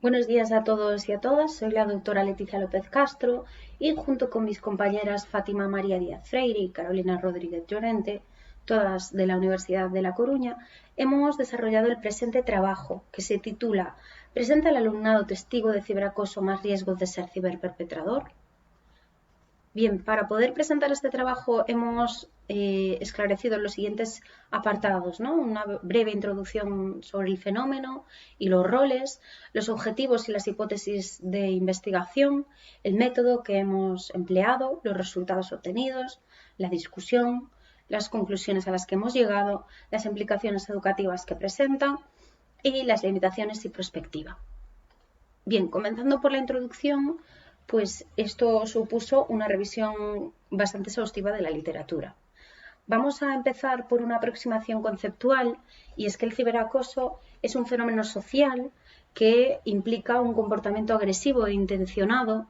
Buenos días a todos y a todas, soy la doctora Leticia López Castro y junto con mis compañeras Fátima María Díaz Freire y Carolina Rodríguez Llorente, todas de la Universidad de La Coruña, hemos desarrollado el presente trabajo que se titula ¿Presenta el alumnado testigo de ciberacoso más riesgos de ser ciberperpetrador? Bien, para poder presentar este trabajo hemos esclarecido los siguientes apartados, ¿no? Una breve introducción sobre el fenómeno y los roles, los objetivos y las hipótesis de investigación, el método que hemos empleado, los resultados obtenidos, la discusión, las conclusiones a las que hemos llegado, las implicaciones educativas que presentan y las limitaciones y perspectiva. Bien, comenzando por la introducción, pues esto supuso una revisión bastante exhaustiva de la literatura. Vamos a empezar por una aproximación conceptual, y es que el ciberacoso es un fenómeno social que implica un comportamiento agresivo e intencionado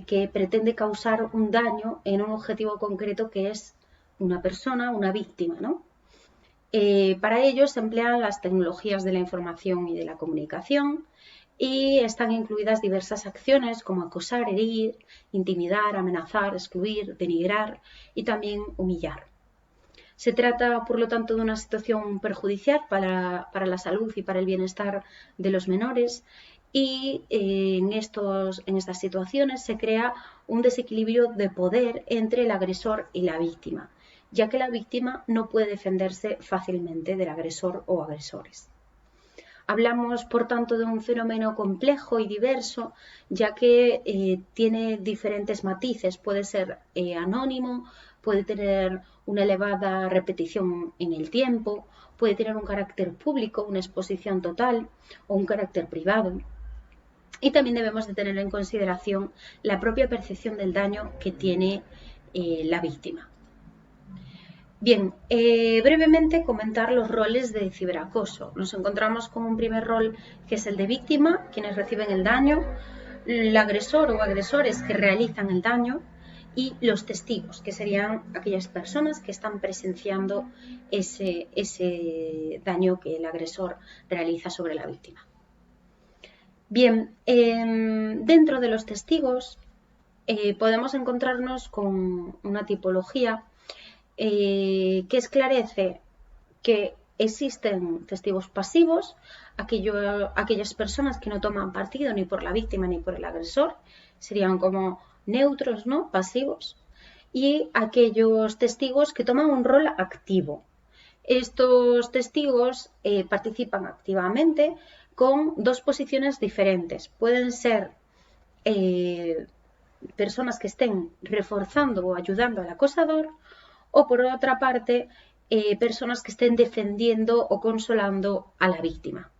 que pretende causar un daño en un objetivo concreto que es una persona, una víctima, ¿no? Para ello se emplean las tecnologías de la información y de la comunicación y están incluidas diversas acciones como acosar, herir, intimidar, amenazar, excluir, denigrar y también humillar. Se trata, por lo tanto, de una situación perjudicial para la salud y para el bienestar de los menores y en estas situaciones se crea un desequilibrio de poder entre el agresor y la víctima, ya que la víctima no puede defenderse fácilmente del agresor o agresores. Hablamos, por tanto, de un fenómeno complejo y diverso, ya que tiene diferentes matices. Puede ser anónimo, puede tener una elevada repetición en el tiempo, puede tener un carácter público, una exposición total o un carácter privado. Y también debemos de tener en consideración la propia percepción del daño que tiene la víctima. Bien, brevemente comentar los roles de ciberacoso. Nos encontramos con un primer rol que es el de víctima, quienes reciben el daño, el agresor o agresores que realizan el daño y los testigos, que serían aquellas personas que están presenciando ese daño que el agresor realiza sobre la víctima. Bien, dentro de los testigos podemos encontrarnos con una tipología que esclarece que existen testigos pasivos, aquellas personas que no toman partido ni por la víctima ni por el agresor, serían como neutros, ¿no? Pasivos, y aquellos testigos que toman un rol activo. Estos testigos participan activamente con dos posiciones diferentes. Pueden ser personas que estén reforzando o ayudando al acosador, o por otra parte, personas que estén defendiendo o consolando a la víctima.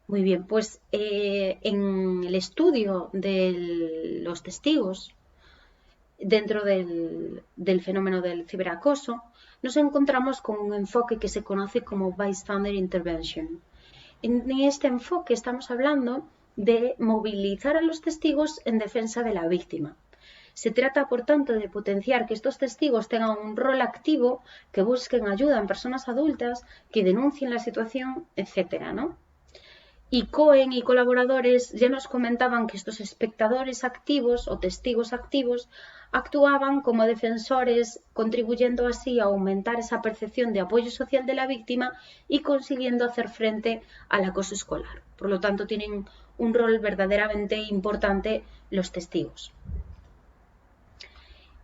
Muy bien, pues en el estudio de los testigos dentro del fenómeno del ciberacoso, nos encontramos con un enfoque que se conoce como bystander intervention. En este enfoque estamos hablando de movilizar a los testigos en defensa de la víctima. Se trata, por tanto, de potenciar que estos testigos tengan un rol activo, que busquen ayuda en personas adultas, que denuncien la situación, etcétera, ¿no? Y Cohen y colaboradores ya nos comentaban que estos espectadores activos o testigos activos actuaban como defensores, contribuyendo así a aumentar esa percepción de apoyo social de la víctima y consiguiendo hacer frente al acoso escolar. Por lo tanto, tienen un rol verdaderamente importante los testigos.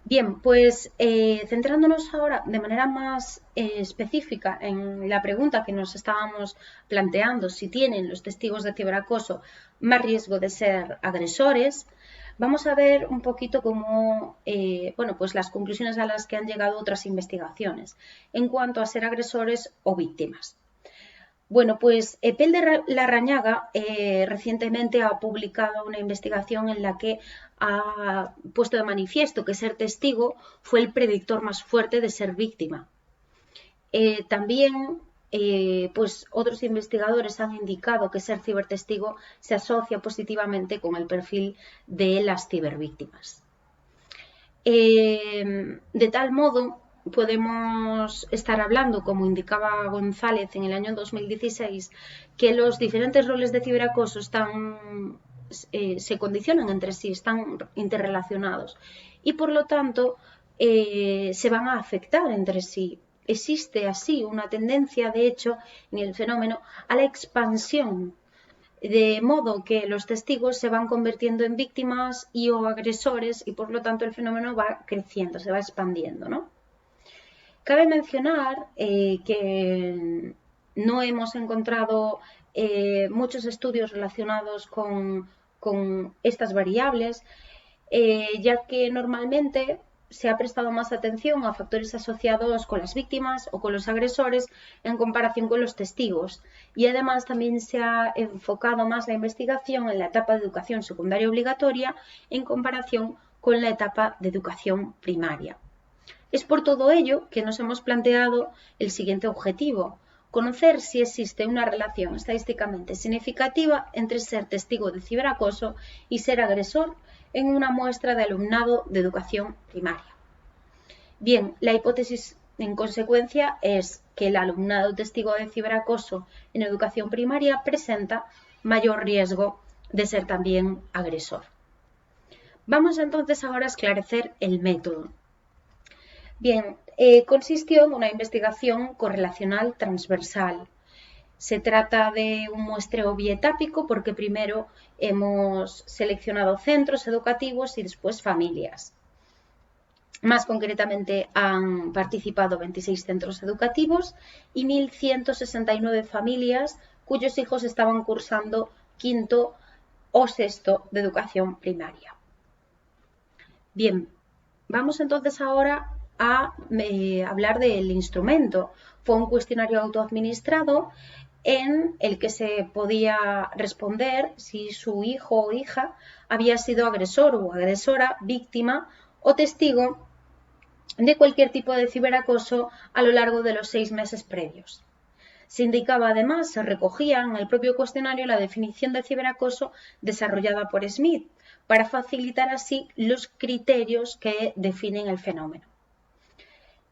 Bien, pues centrándonos ahora de manera más específica en la pregunta que nos estábamos planteando, si tienen los testigos de ciberacoso más riesgo de ser agresores, vamos a ver un poquito cómo, pues las conclusiones a las que han llegado otras investigaciones en cuanto a ser agresores o víctimas. Bueno, pues Epel de Larrañaga recientemente ha publicado una investigación en la que ha puesto de manifiesto que ser testigo fue el predictor más fuerte de ser víctima. También pues otros investigadores han indicado que ser cibertestigo se asocia positivamente con el perfil de las cibervíctimas. De tal modo podemos estar hablando, como indicaba González en el año 2016, que los diferentes roles de ciberacoso se condicionan entre sí, están interrelacionados y por lo tanto se van a afectar entre sí. Existe así una tendencia, de hecho, en el fenómeno a la expansión, de modo que los testigos se van convirtiendo en víctimas y o agresores y por lo tanto el fenómeno va creciendo, se va expandiendo, ¿no? Cabe mencionar que no hemos encontrado muchos estudios relacionados con estas variables, ya que normalmente se ha prestado más atención a factores asociados con las víctimas o con los agresores en comparación con los testigos. Y además también se ha enfocado más la investigación en la etapa de educación secundaria obligatoria en comparación con la etapa de educación primaria. Es por todo ello que nos hemos planteado el siguiente objetivo: conocer si existe una relación estadísticamente significativa entre ser testigo de ciberacoso y ser agresor en una muestra de alumnado de educación primaria. Bien, la hipótesis en consecuencia es que el alumnado testigo de ciberacoso en educación primaria presenta mayor riesgo de ser también agresor. Vamos entonces ahora a esclarecer el método. Bien, consistió en una investigación correlacional transversal. Se trata de un muestreo bietápico porque primero hemos seleccionado centros educativos y después familias. Más concretamente han participado 26 centros educativos y 1.169 familias cuyos hijos estaban cursando quinto o sexto de educación primaria. Bien, vamos entonces ahora a hablar del instrumento. Fue un cuestionario autoadministrado en el que se podía responder si su hijo o hija había sido agresor o agresora, víctima o testigo de cualquier tipo de ciberacoso a lo largo de los 6 meses previos. Se indicaba además, se recogía en el propio cuestionario la definición de ciberacoso desarrollada por Smith, para facilitar así los criterios que definen el fenómeno.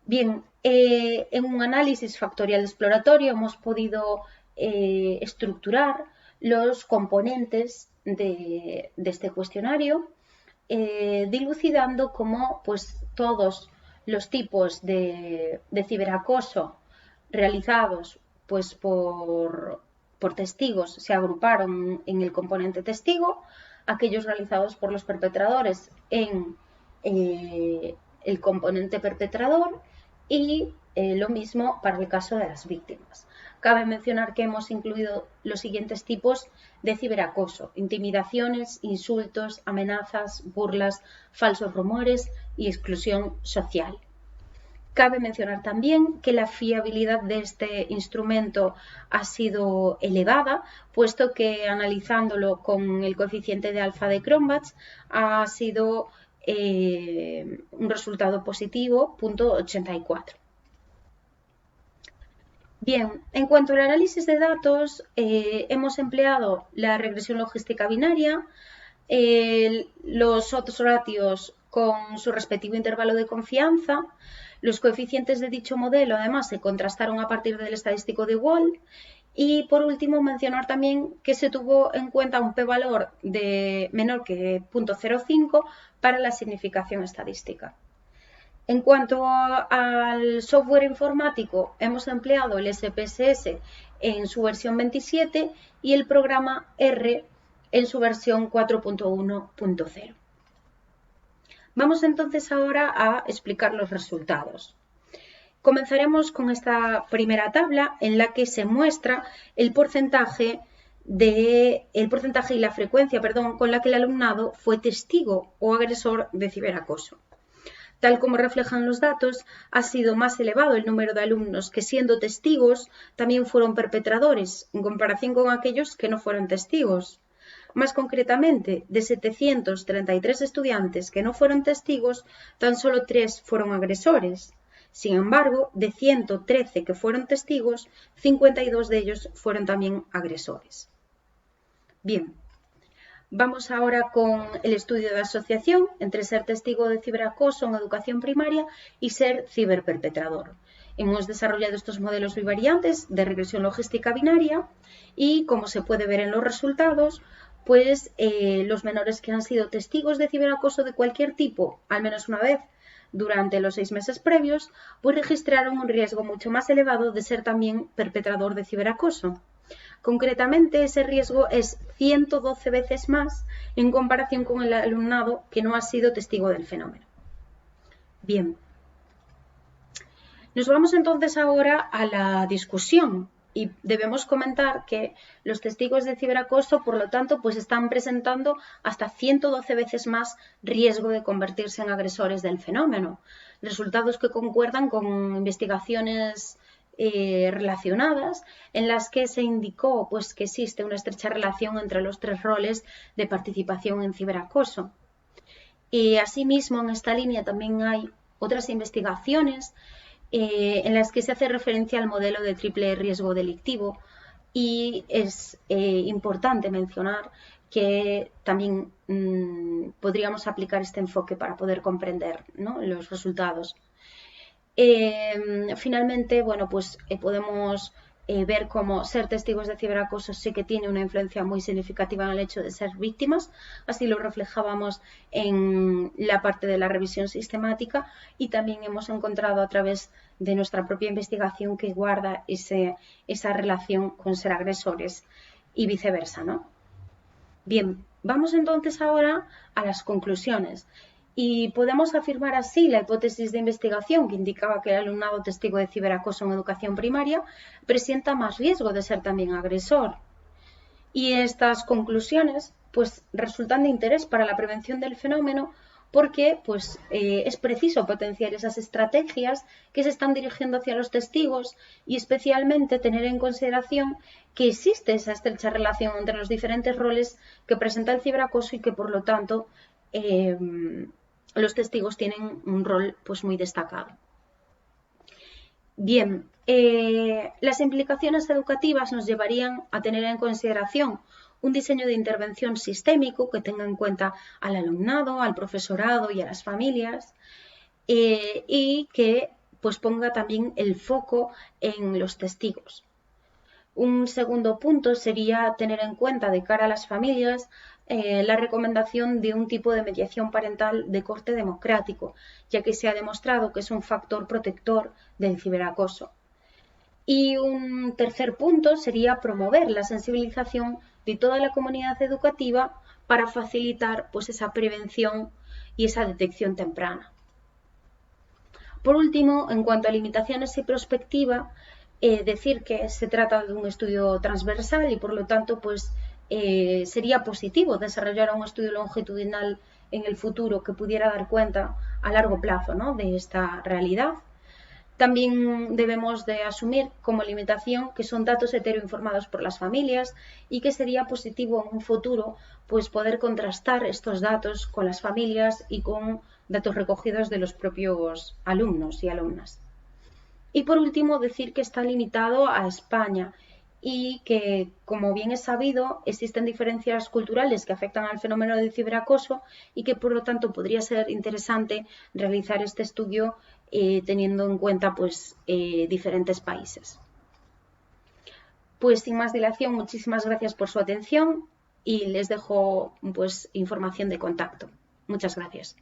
Bien, en un análisis factorial exploratorio hemos podido estructurar los componentes de este cuestionario, dilucidando cómo pues, todos los tipos de ciberacoso realizados pues, por testigos se agruparon en el componente testigo, aquellos realizados por los perpetradores en el componente perpetrador y lo mismo para el caso de las víctimas. Cabe mencionar que hemos incluido los siguientes tipos de ciberacoso: intimidaciones, insultos, amenazas, burlas, falsos rumores y exclusión social. Cabe mencionar también que la fiabilidad de este instrumento ha sido elevada, puesto que analizándolo con el coeficiente de alfa de Cronbach ha sido un resultado positivo, 0.84. Bien, en cuanto al análisis de datos, hemos empleado la regresión logística binaria, los odds ratios con su respectivo intervalo de confianza. Los coeficientes de dicho modelo además se contrastaron a partir del estadístico de Wald. Y por último mencionar también que se tuvo en cuenta un p-valor de menor que 0.05 para la significación estadística. En cuanto al software informático, hemos empleado el SPSS en su versión 27 y el programa R en su versión 4.1.0. Vamos entonces ahora a explicar los resultados. Comenzaremos con esta primera tabla en la que se muestra el porcentaje y la frecuencia, con la que el alumnado fue testigo o agresor de ciberacoso. Tal como reflejan los datos, ha sido más elevado el número de alumnos que, siendo testigos, también fueron perpetradores, en comparación con aquellos que no fueron testigos. Más concretamente, de 733 estudiantes que no fueron testigos, tan solo 3 fueron agresores. Sin embargo, de 113 que fueron testigos, 52 de ellos fueron también agresores. Bien, Vamos ahora con el estudio de asociación entre ser testigo de ciberacoso en educación primaria y ser ciberperpetrador. Hemos desarrollado estos modelos bivariantes de regresión logística binaria y, como se puede ver en los resultados, pues los menores que han sido testigos de ciberacoso de cualquier tipo, al menos una vez durante los 6 meses previos, pues registraron un riesgo mucho más elevado de ser también perpetrador de ciberacoso. Concretamente, ese riesgo es 112 veces más en comparación con el alumnado que no ha sido testigo del fenómeno. Bien, nos vamos entonces ahora a la discusión y debemos comentar que los testigos de ciberacoso, por lo tanto, pues están presentando hasta 112 veces más riesgo de convertirse en agresores del fenómeno. Resultados que concuerdan con investigaciones relacionadas en las que se indicó pues, que existe una estrecha relación entre los 3 roles de participación en ciberacoso. Y asimismo, en esta línea también hay otras investigaciones en las que se hace referencia al modelo de triple riesgo delictivo y es importante mencionar que también podríamos aplicar este enfoque para poder comprender, ¿no?, los resultados. Finalmente, bueno, pues podemos ver cómo ser testigos de ciberacoso sí que tiene una influencia muy significativa en el hecho de ser víctimas. Así lo reflejábamos en la parte de la revisión sistemática y también hemos encontrado a través de nuestra propia investigación que guarda esa relación con ser agresores y viceversa, ¿no? Bien, vamos entonces ahora a las conclusiones. Y podemos afirmar así la hipótesis de investigación que indicaba que el alumnado testigo de ciberacoso en educación primaria presenta más riesgo de ser también agresor. Y estas conclusiones pues, resultan de interés para la prevención del fenómeno porque pues, es preciso potenciar esas estrategias que se están dirigiendo hacia los testigos y especialmente tener en consideración que existe esa estrecha relación entre los diferentes roles que presenta el ciberacoso y que por lo tanto los testigos tienen un rol pues, muy destacado. Bien, las implicaciones educativas nos llevarían a tener en consideración un diseño de intervención sistémico que tenga en cuenta al alumnado, al profesorado y a las familias y que pues, ponga también el foco en los testigos. Un segundo punto sería tener en cuenta de cara a las familias la recomendación de un tipo de mediación parental de corte democrático, ya que se ha demostrado que es un factor protector del ciberacoso. Y un tercer punto sería promover la sensibilización de toda la comunidad educativa para facilitar pues, esa prevención y esa detección temprana. Por último, en cuanto a limitaciones y prospectiva, decir que se trata de un estudio transversal y por lo tanto pues, sería positivo desarrollar un estudio longitudinal en el futuro que pudiera dar cuenta a largo plazo, ¿no?, de esta realidad. También debemos de asumir como limitación que son datos heteroinformados por las familias y que sería positivo en un futuro pues, poder contrastar estos datos con las familias y con datos recogidos de los propios alumnos y alumnas. Y por último, decir que está limitado a España y que, como bien es sabido, existen diferencias culturales que afectan al fenómeno del ciberacoso y que, por lo tanto, podría ser interesante realizar este estudio teniendo en cuenta pues, diferentes países. Pues sin más dilación, muchísimas gracias por su atención y les dejo pues, información de contacto. Muchas gracias.